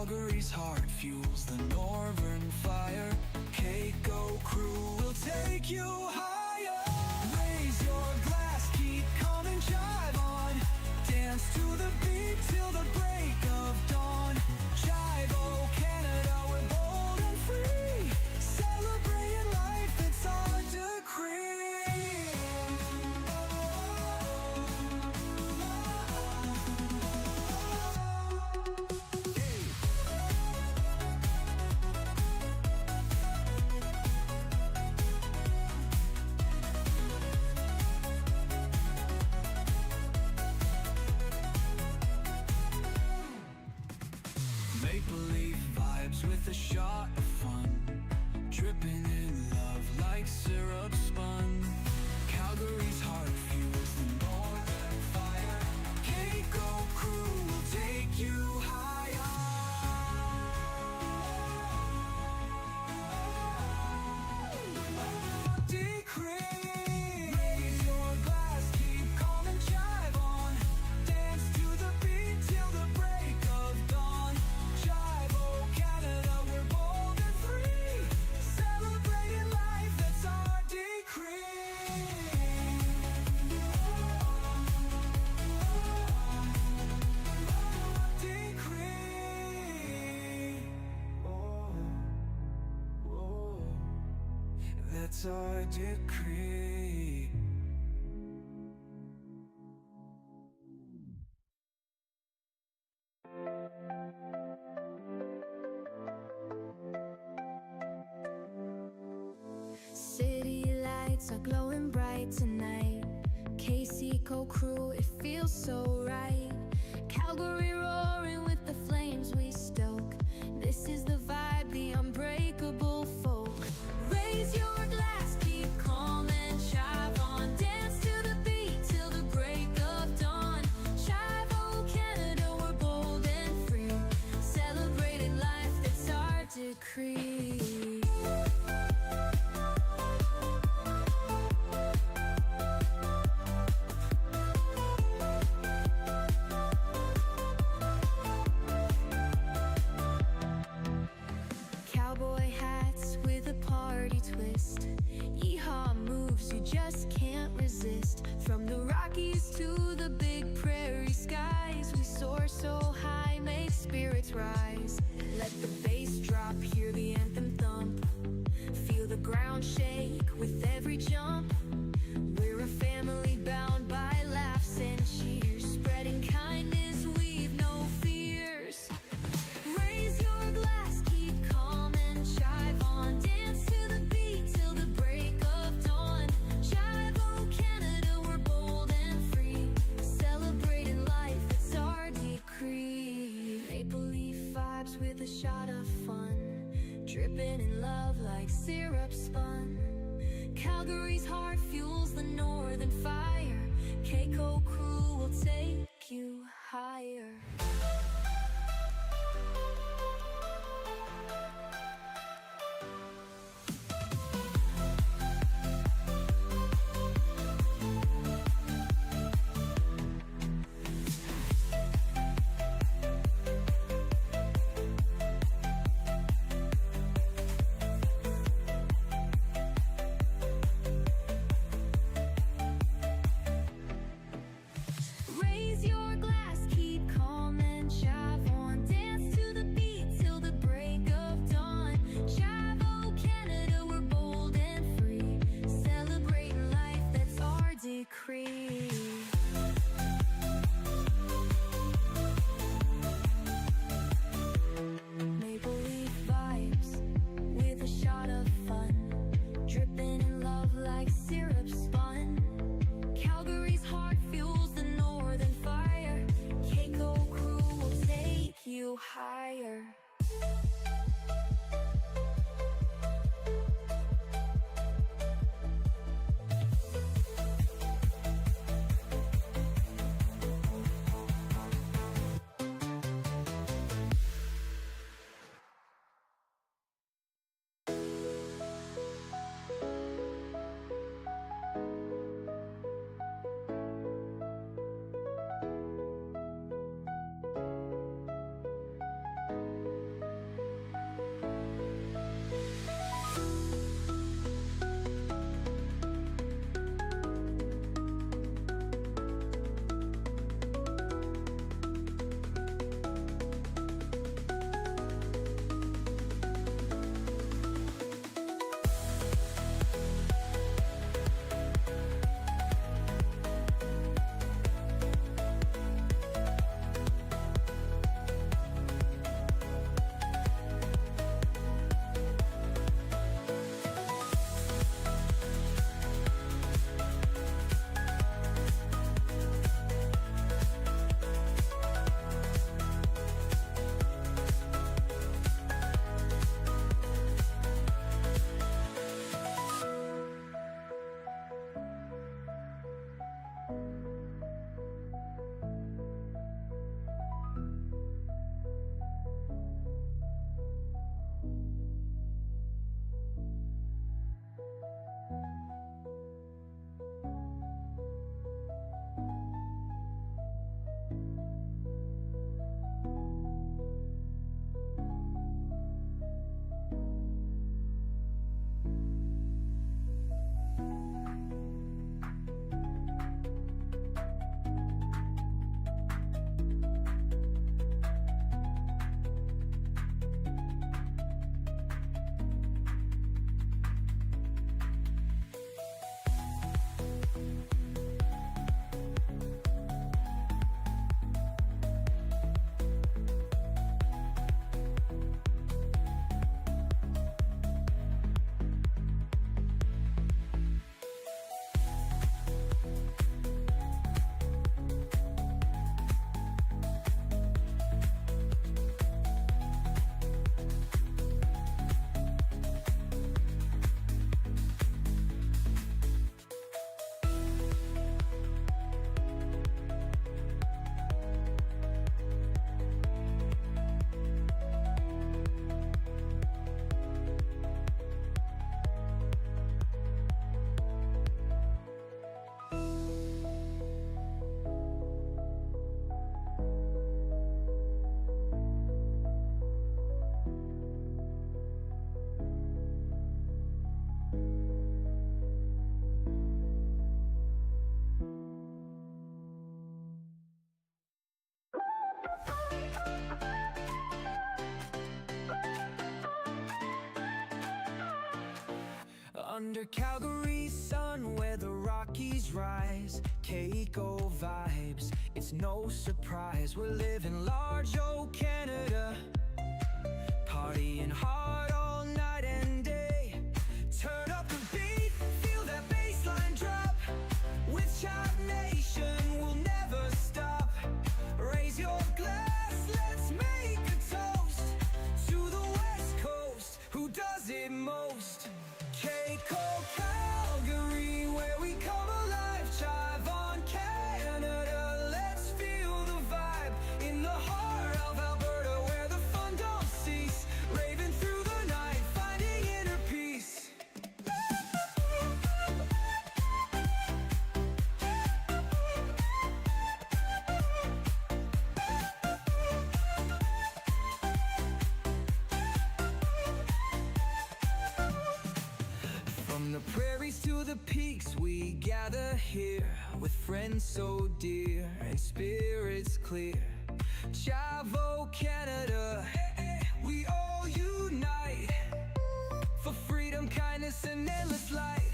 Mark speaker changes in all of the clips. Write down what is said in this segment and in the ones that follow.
Speaker 1: Calgary's heart fuels the northern fire. Keiko crew will take you higher. Raise your glass, keep calm and jive on. Dance to the beat till the break of dawn. Jive, oh Canada, we're bold and free. Celebrating life, it's our decree. Make-believe vibes with a shot of fun, dripping in love like syrup spun. Calgary's heart fuels the northern fire. Keiko crew will take you higher. Decree. Raise your glass, keep calm and jive on. Dance to the beat till the break of dawn. Jive, oh Canada, we're bold and free. Celebrating life, that's our decree. Decree. Oh, oh, that's our decree.
Speaker 2: City lights are glowing bright tonight. KCO crew, it feels so right. Calgary roaring with the flames we stoke. This is the vibe, the unbreakable folk. Raise your glass, keep calm and jive on. Dance to the beat till the break of dawn. Jive, oh Canada, we're bold and free. Celebrating life, that's our decree. Cowboy hats with a party twist. Yeehaw moves you just can't resist. From the Rockies to the big prairie skies, we soar so high, make spirits rise. Let the bass drop, hear the anthem thump. Feel the ground shake with every jump. We're a family bound by laughs and cheers. Spreading kindness, we've no fears. Raise your glass, keep calm and jive on. Dance to the beat till the break of dawn. Jive, oh Canada, we're bold and free. Celebrating life, it's our decree. Maple leaf vibes with a shot of fun, dripping in love like syrup spun. Calgary's heart fuels the northern fire. Keiko crew will take you higher. Raise your glass, keep calm and jive on. Dance to the beat till the break of dawn. Jive, oh Canada, we're bold and free. Celebrating life, that's our decree. Maple leaf vibes with a shot of fun, dripping in love like syrup spun. Calgary's heart fuels the northern fire. Keiko crew will take you higher.
Speaker 1: Under Calgary's sun where the Rockies rise, Keiko vibes, it's no surprise. We're living large, oh Canada, partying hard all night and day. Turn up the beat, feel that bassline drop. With Child Nation, we'll never stop. Raise your glass, let's make a toast to the West Coast, who does it most. Keiko, Calgary, where we come alive. Chive on Canada, let's feel the vibe. In the heart of Alberta, where the fun don't cease. Raving through the night, finding inner peace. From the prairies to the peaks, we gather here with friends so dear and spirits clear. Chavo Canada, we all unite for freedom, kindness, and endless light.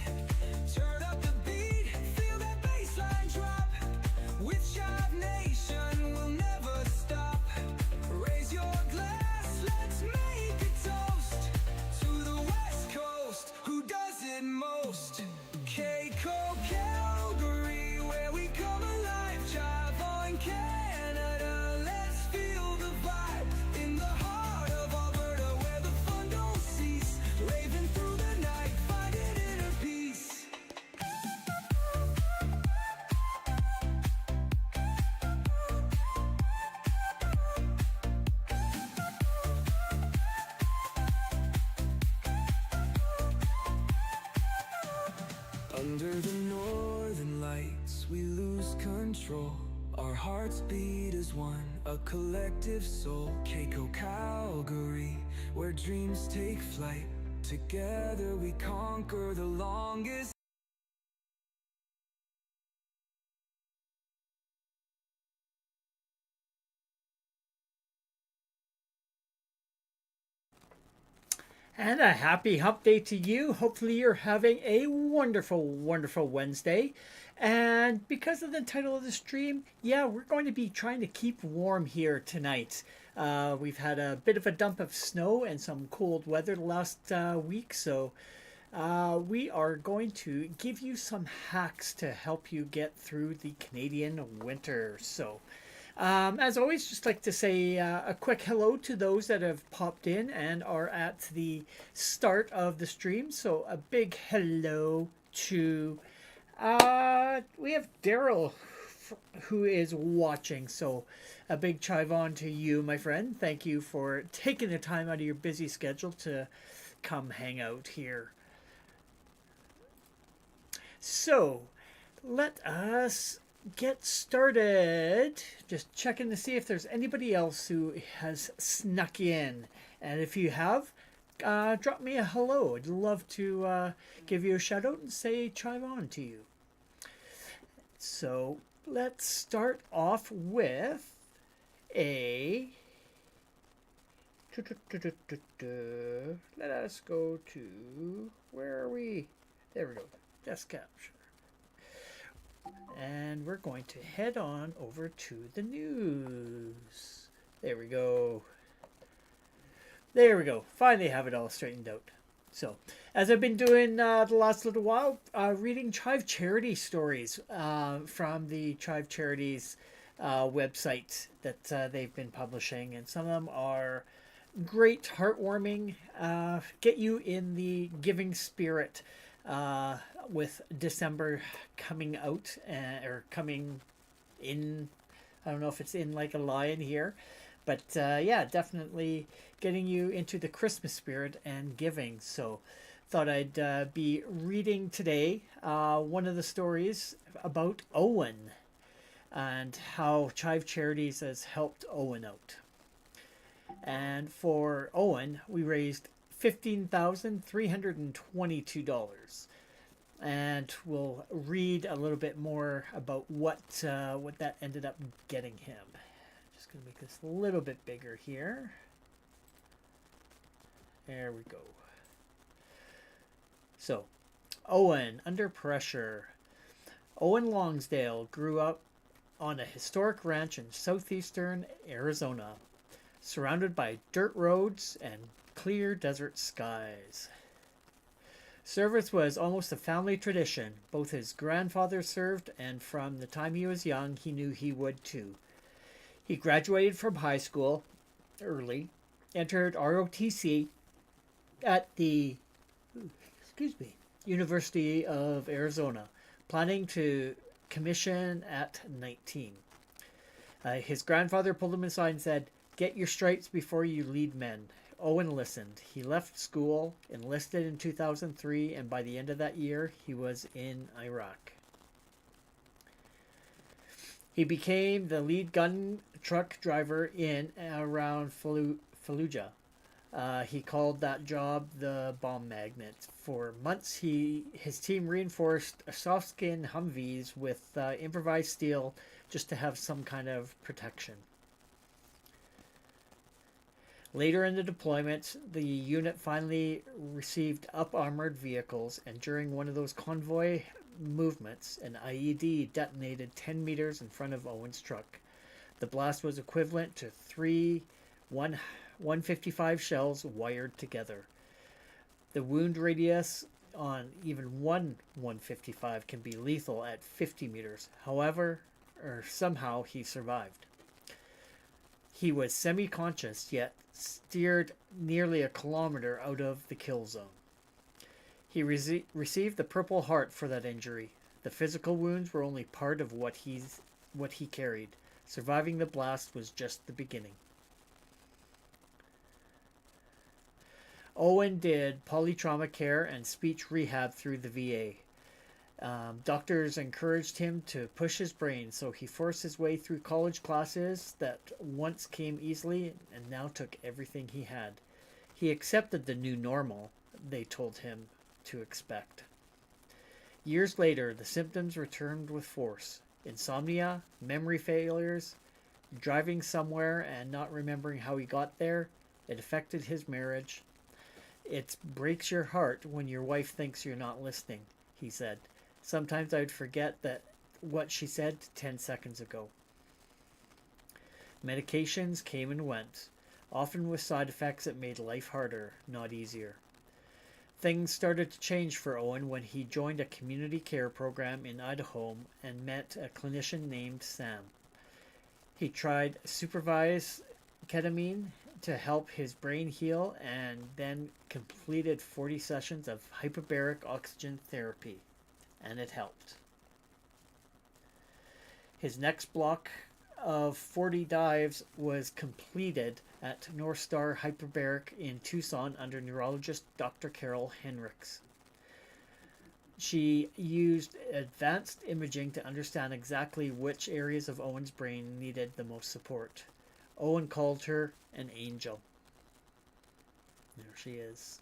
Speaker 1: Turn up the beat, feel that bassline drop. With Chive Nation, we'll never stop. Raise your glass, let's make a toast to the West Coast, who does it most. Keiko, Calgary, where we come alive. Chive on Canada, let's feel the vibe. In the heart of Alberta, where the fun don't cease. Raving through the night, finding inner peace. Under the northern lights, we lose control. Our hearts beat as one, a collective soul. Keiko, Calgary, where dreams take flight. Together we conquer the longest.
Speaker 3: And a happy hump day to you. Hopefully you're having a wonderful, wonderful Wednesday. And because of the title of the stream, yeah, we're going to be trying to keep warm here tonight. We've had a bit of a dump of snow and some cold weather the last week, so we are going to give you some hacks to help you get through the Canadian winter. So as always, just like to say a quick hello to those that have popped in and are at the start of the stream. So a big hello to, we have Daryl who is watching. So a big chive on to you, my friend. Thank you for taking the time out of your busy schedule to come hang out here. So let us get started. Just checking to see if there's anybody else who has snuck in, and if you have, drop me a hello. I'd love to give you a shout out and say chive on to you. So let's start off with a let us go to, where are we? There we go, desk capture. And we're going to head on over to the news. There we go. There we go. Finally have it all straightened out. So, as I've been doing the last little while, reading Chive Charity stories from the Chive Charities website that they've been publishing. And some of them are great, heartwarming, get you in the giving spirit. With December coming out or coming in, I don't know if it's in like a lion here, but yeah, definitely getting you into the Christmas spirit and giving. So thought I'd be reading today one of the stories about Owen and how Chive Charities has helped Owen out. And for Owen, we raised $15,322. And we'll read a little bit more about what that ended up getting him. Just going to make this a little bit bigger here. There we go. So, Owen, under pressure. Owen Longsdale grew up on a historic ranch in southeastern Arizona, surrounded by dirt roads and clear desert skies. Service was almost a family tradition. Both his grandfather served, and from the time he was young, he knew he would too. He graduated from high school early, entered ROTC at the University of Arizona, planning to commission at 19. His grandfather pulled him aside and said, "Get your stripes before you lead men." Owen listened. He left school, enlisted in 2003, and by the end of that year, he was in Iraq. He became the lead gun truck driver in and around Fallujah. He called that job the bomb magnet. For months, his team reinforced soft-skin Humvees with improvised steel just to have some kind of protection. Later in the deployment, the unit finally received up-armored vehicles, and during one of those convoy movements, an IED detonated 10 meters in front of Owen's truck. The blast was equivalent to 155 shells wired together. The wound radius on even one 155 can be lethal at 50 meters. However, somehow he survived. He was semi-conscious, yet steered nearly a kilometer out of the kill zone. He received the Purple Heart for that injury. The physical wounds were only part of what he carried. Surviving the blast was just the beginning. Owen did polytrauma care and speech rehab through the VA. Doctors encouraged him to push his brain, so he forced his way through college classes that once came easily and now took everything he had. He accepted the new normal they told him to expect. Years later, the symptoms returned with force. Insomnia, memory failures, driving somewhere and not remembering how he got there. It affected his marriage. "It breaks your heart when your wife thinks you're not listening," he said. "Sometimes I'd forget what she said 10 seconds ago." Medications came and went, often with side effects that made life harder, not easier. Things started to change for Owen when he joined a community care program in Idaho and met a clinician named Sam. He tried supervised ketamine to help his brain heal and then completed 40 sessions of hyperbaric oxygen therapy, and it helped. His next block of 40 dives was completed at North Star Hyperbaric in Tucson under neurologist Dr. Carol Henricks. She used advanced imaging to understand exactly which areas of Owen's brain needed the most support. Owen called her an angel. There she is.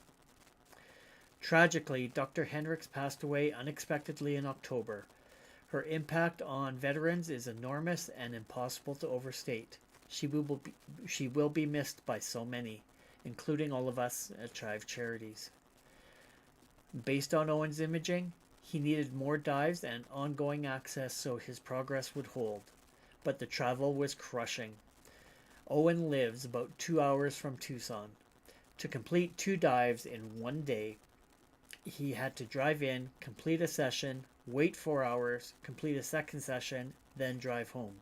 Speaker 3: Tragically, Dr. Hendricks passed away unexpectedly in October. Her impact on veterans is enormous and impossible to overstate. She will be missed by so many, including all of us at Chive Charities. Based on Owen's imaging, he needed more dives and ongoing access so his progress would hold. But the travel was crushing. Owen lives about 2 hours from Tucson. To complete 2 dives in one day, he had to drive in, complete a session, wait 4 hours, complete a second session, then drive home.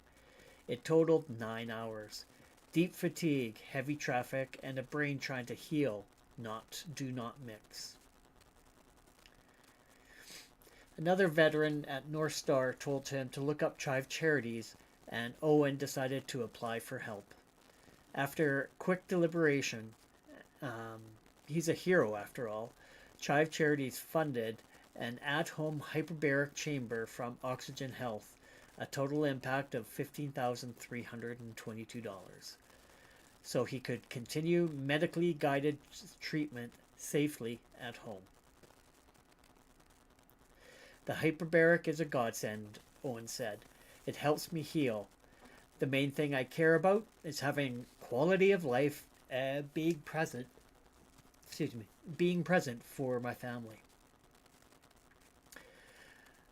Speaker 3: It totaled 9 hours. Deep fatigue, heavy traffic, and a brain trying to heal, do not mix. Another veteran at North Star told him to look up Chive Charities, and Owen decided to apply for help. After quick deliberation, he's a hero after all, Chive Charities funded an at-home hyperbaric chamber from Oxygen Health, a total impact of $15,322, so he could continue medically guided treatment safely at home. "The hyperbaric is a godsend," Owen said. "It helps me heal. The main thing I care about is having quality of life, being present for my family."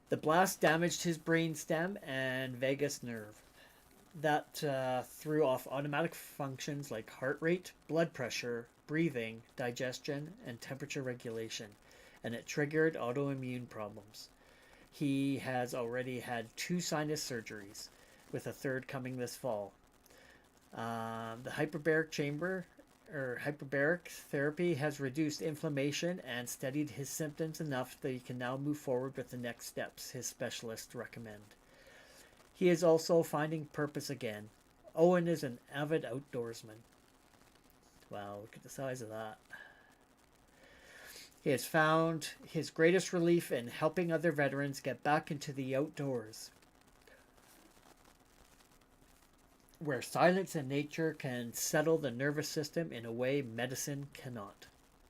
Speaker 3: The blast damaged his brainstem and vagus nerve. That threw off automatic functions like heart rate, blood pressure, breathing, digestion, and temperature regulation, and it triggered autoimmune problems. He has already had 2 sinus surgeries, with a third coming this fall. The hyperbaric chamber or hyperbaric therapy has reduced inflammation and steadied his symptoms enough that he can now move forward with the next steps his specialists recommend. He is also finding purpose again. Owen is an avid outdoorsman. Wow, look at the size of that. He has found his greatest relief in helping other veterans get back into the outdoors, where silence and nature can settle the nervous system in a way medicine cannot.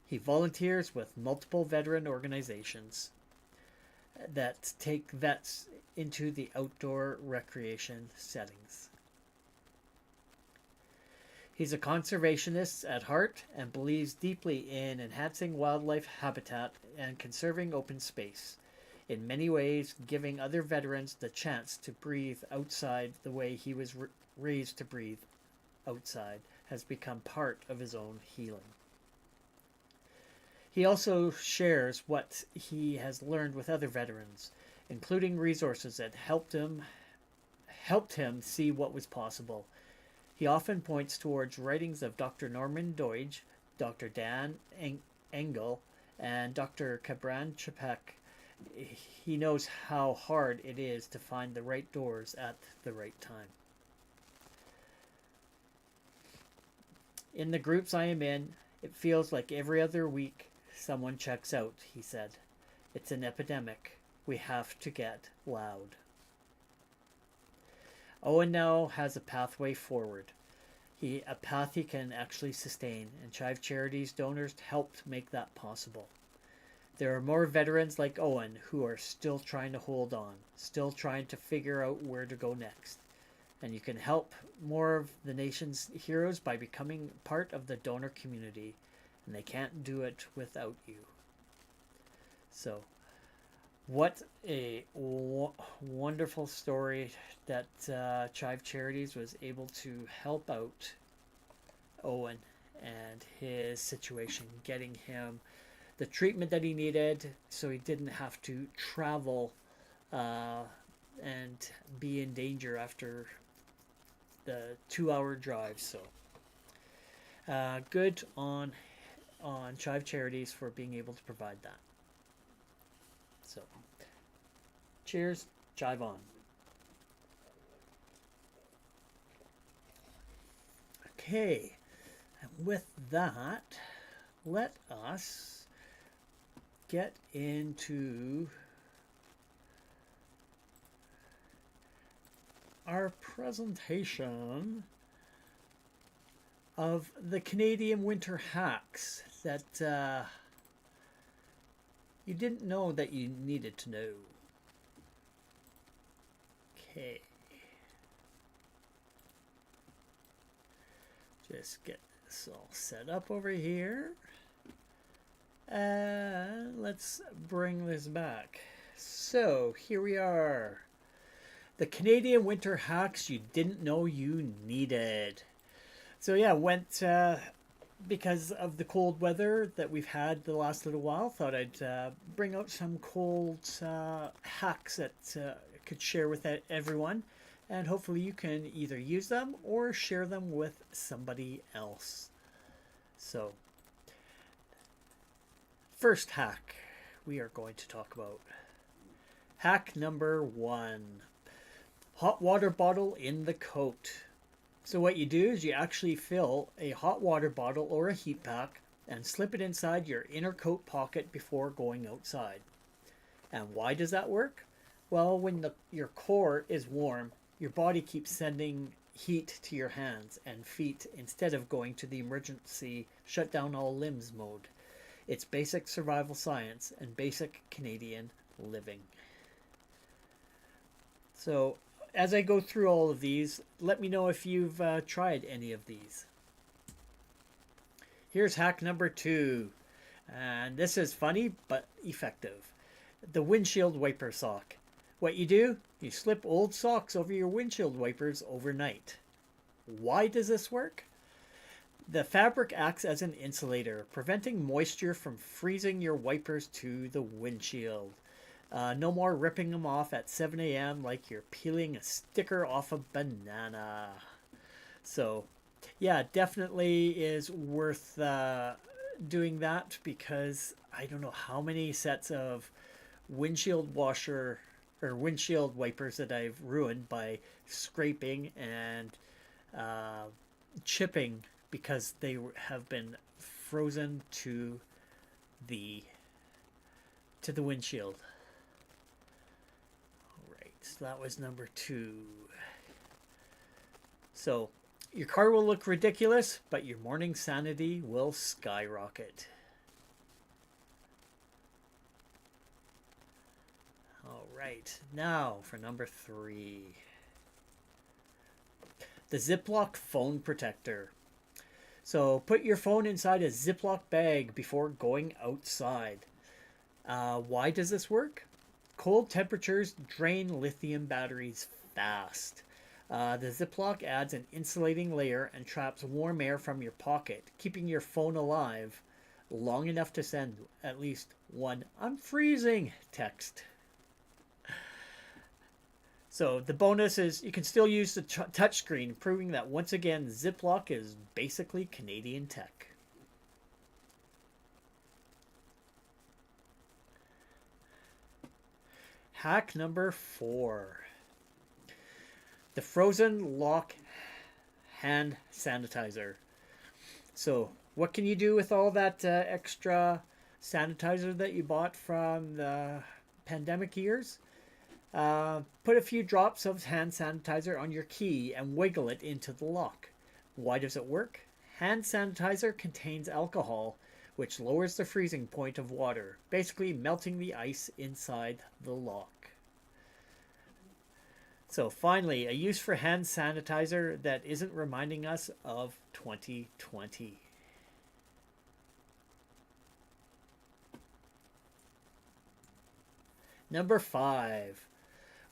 Speaker 3: He volunteers with multiple veteran organizations that take vets into the outdoor recreation settings. He's a conservationist at heart and believes deeply in enhancing wildlife habitat and conserving open space. In many ways, giving other veterans the chance to breathe outside the way he was raised to breathe outside has become part of his own healing. He also shares what he has learned with other veterans, including resources that helped him see what was possible. He often points towards writings of Dr. Norman Doidge, Dr. Dan Engel, and Dr. Cabran Chapek. He knows how hard it is to find the right doors at the right time. In the groups I am in, it feels like every other week someone checks out, he said. It's an epidemic. We have to get loud. Owen now has a pathway forward. A path he can actually sustain, and Chive Charities donors helped make that possible. There are more veterans like Owen who are still trying to hold on, still trying to figure out where to go next. And you can help more of the nation's heroes by becoming part of the donor community, and they can't do it without you. So, what a wonderful story that Chive Charities was able to help out Owen and his situation, getting him the treatment that he needed so he didn't have to travel and be in danger after the 2-hour drive. So good on Chive Charities for being able to provide that. So cheers, Chive on. Okay, and with that, let us get into our presentation of the Canadian winter hacks that you didn't know that you needed to know. Okay. Just get this all set up over here. And let's bring this back. So here we are. The Canadian winter hacks you didn't know you needed. So yeah, went because of the cold weather that we've had the last little while. Thought I'd bring out some cold hacks that I could share with everyone. And hopefully you can either use them or share them with somebody else. So, first hack we are going to talk about. Hack number 1. Hot water bottle in the coat. So what you do is you actually fill a hot water bottle or a heat pack and slip it inside your inner coat pocket before going outside. And why does that work? Well, when your core is warm, your body keeps sending heat to your hands and feet instead of going to the emergency shut down all limbs mode. It's basic survival science and basic Canadian living. So as I go through all of these, let me know if you've tried any of these. Here's hack number 2. And this is funny but effective. The windshield wiper sock. What you do, you slip old socks over your windshield wipers overnight. Why does this work? The fabric acts as an insulator, preventing moisture from freezing your wipers to the windshield. No more ripping them off at 7 a.m. like you're peeling a sticker off a banana. So, yeah, definitely is worth doing that, because I don't know how many sets of windshield washer or windshield wipers that I've ruined by scraping and chipping because they have been frozen to the windshield. All right, so that was number 2. So your car will look ridiculous, but your morning sanity will skyrocket. All right, now for number 3. The Ziploc phone protector. So put your phone inside a Ziploc bag before going outside. Why does this work? Cold temperatures drain lithium batteries fast. The Ziploc adds an insulating layer and traps warm air from your pocket, keeping your phone alive long enough to send at least one "I'm freezing" text. So the bonus is you can still use the touchscreen, proving that once again Ziploc is basically Canadian tech. Hack number 4. The frozen lock hand sanitizer. So what can you do with all that extra sanitizer that you bought from the pandemic years? Put a few drops of hand sanitizer on your key and wiggle it into the lock. Why does it work? Hand sanitizer contains alcohol, which lowers the freezing point of water, basically melting the ice inside the lock. So finally, a use for hand sanitizer that isn't reminding us of 2020. Number 5.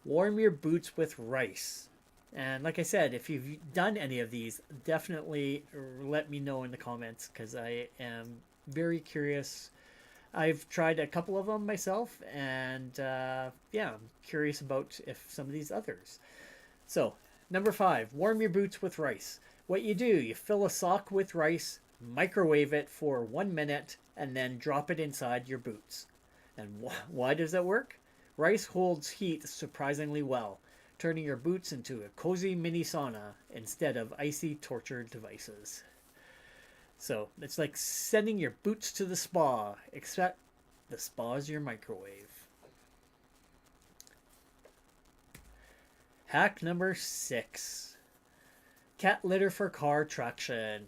Speaker 3: Warm your boots with rice. And like I said, if you've done any of these, definitely let me know in the comments, because I am very curious. I've tried a couple of them myself, and yeah, I'm curious about if some of these others. So, number 5, warm your boots with rice. What you do, you fill a sock with rice, microwave it for 1 minute, and then drop it inside your boots. And why does that work? Rice holds heat surprisingly well, turning your boots into a cozy mini sauna instead of icy torture devices. So it's like sending your boots to the spa, except the spa is your microwave. Hack number 6. Cat litter for car traction.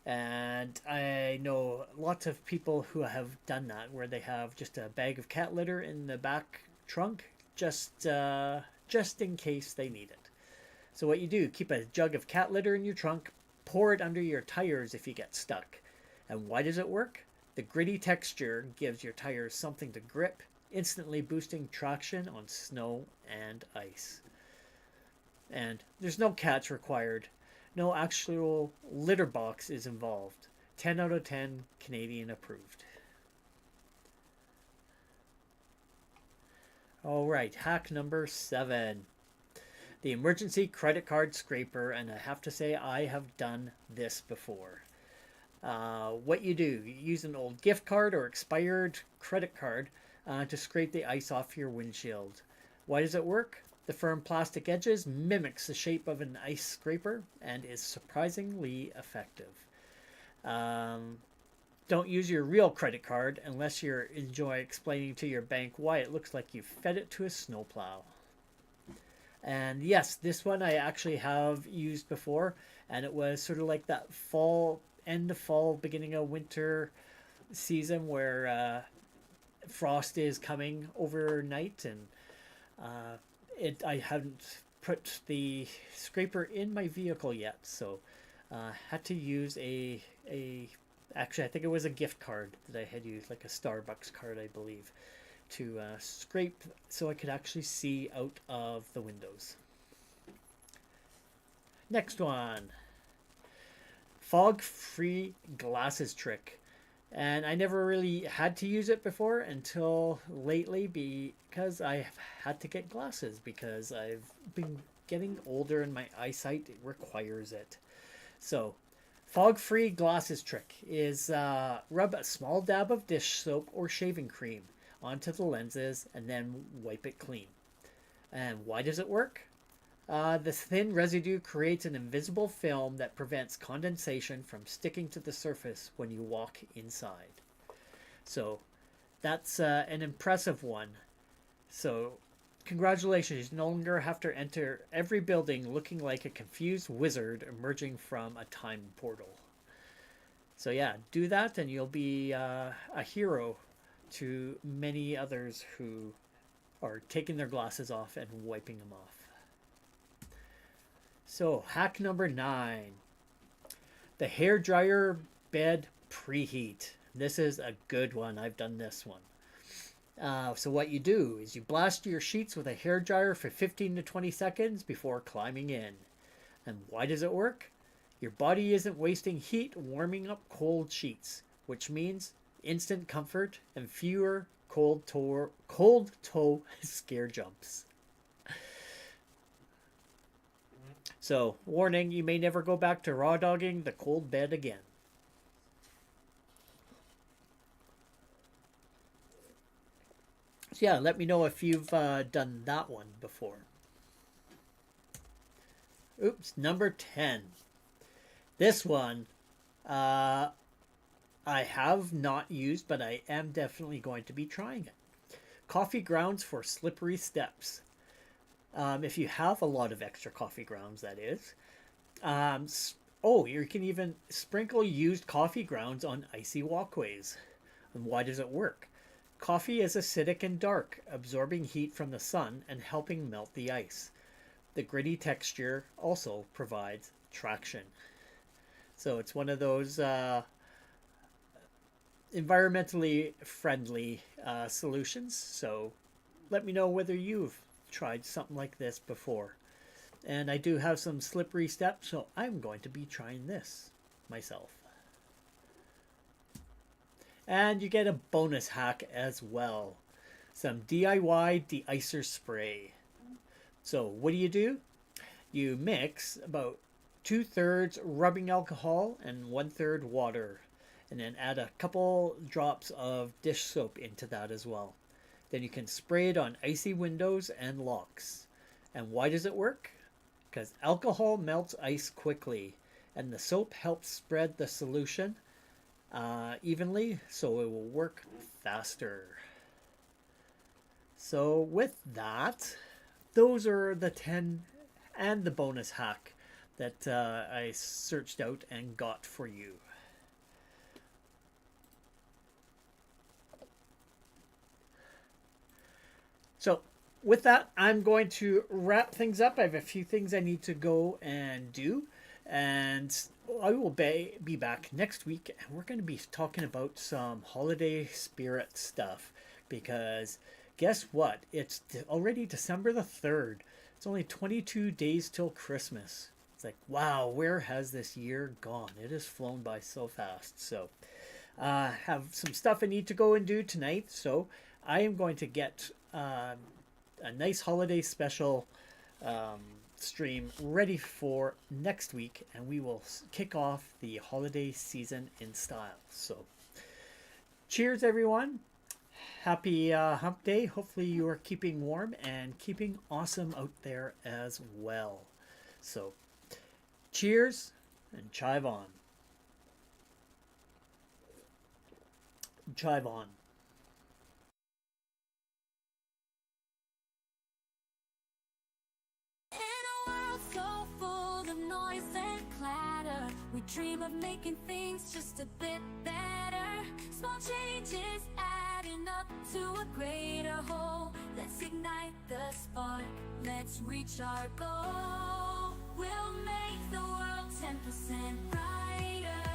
Speaker 3: And I know lots of people who have done that, where they have just a bag of cat litter in the back trunk, just in case they need it. So what you do, keep a jug of cat litter in your trunk, pour it under your tires if you get stuck. And why does it work? The gritty texture gives your tires something to grip, instantly boosting traction on snow and ice. And there's no cats required. No actual litter box is involved. 10 out of 10 Canadian approved. Alright, hack number 7. The emergency credit card scraper, and I have to say I have done this before. What you do, you use an old gift card or expired credit card to scrape the ice off your windshield. Why does it work? The firm plastic edges mimics the shape of an ice scraper and is surprisingly effective. Don't use your real credit card unless you enjoy explaining to your bank why it looks like you fed it to a snowplow. And yes, this one I actually have used before, and it was sort of like that fall, end of fall, beginning of winter season where frost is coming overnight, and I haven't put the scraper in my vehicle yet, so had to use actually I think it was a gift card that I had used, like a Starbucks card, I believe. to scrape so I could actually see out of the windows. Next one, fog-free glasses trick. And I never really had to use it before until lately because I've had to get glasses because I've been getting older and my eyesight requires it. So, fog-free glasses trick is rub a small dab of dish soap or shaving cream onto the lenses and then wipe it clean. And why does it work? The thin residue creates an invisible film that prevents condensation from sticking to the surface when you walk inside. So that's an impressive one. So congratulations, you no longer have to enter every building looking like a confused wizard emerging from a time portal. So yeah, do that and you'll be a hero to many others who are taking their glasses off and wiping them off. So, hack number 9. The hairdryer bed preheat. This is a good one. I've done this one. So what you do is you blast your sheets with a hairdryer for 15 to 20 seconds before climbing in. And why does it work? Your body isn't wasting heat warming up cold sheets, which means instant comfort and fewer cold toe scare jumps. So, warning, you may never go back to raw dogging the cold bed again. So yeah, let me know if you've done that one before. Oops, number 10. This one, I have not used, but I am definitely going to be trying it. Coffee grounds for slippery steps. If you have a lot of extra coffee grounds, that is. You can even sprinkle used coffee grounds on icy walkways. And why does it work? Coffee is acidic and dark, absorbing heat from the sun and helping melt the ice. The gritty texture also provides traction. So it's one of those environmentally friendly solutions. So let me know whether you've tried something like this before. And I do have some slippery steps, so I'm going to be trying this myself. And you get a bonus hack as well. Some DIY de-icer spray. So what do? You mix about 2/3 rubbing alcohol and 1/3 water. And then add a couple drops of dish soap into that as well. Then you can spray it on icy windows and locks. And why does it work? Because alcohol melts ice quickly, and the soap helps spread the solution evenly, so it will work faster. So with that, those are the 10 and the bonus hack that I searched out and got for you. So with that, I'm going to wrap things up. I have a few things I need to go and do. And I will be back next week. And we're going to be talking about some holiday spirit stuff. Because guess what? It's already December the 3rd. It's only 22 days till Christmas. It's like, wow, where has this year gone? It has flown by so fast. So have some stuff I need to go and do tonight. So I am going to get a nice holiday special stream ready for next week, and we will kick off the holiday season in style. So cheers everyone, happy hump day. Hopefully you are keeping warm and keeping awesome out there as well. So cheers and chive on. Chive on.
Speaker 2: We dream of making things just a bit better. Small changes adding up to a greater whole. Let's ignite the spark, let's reach our goal. We'll make the world 10% brighter.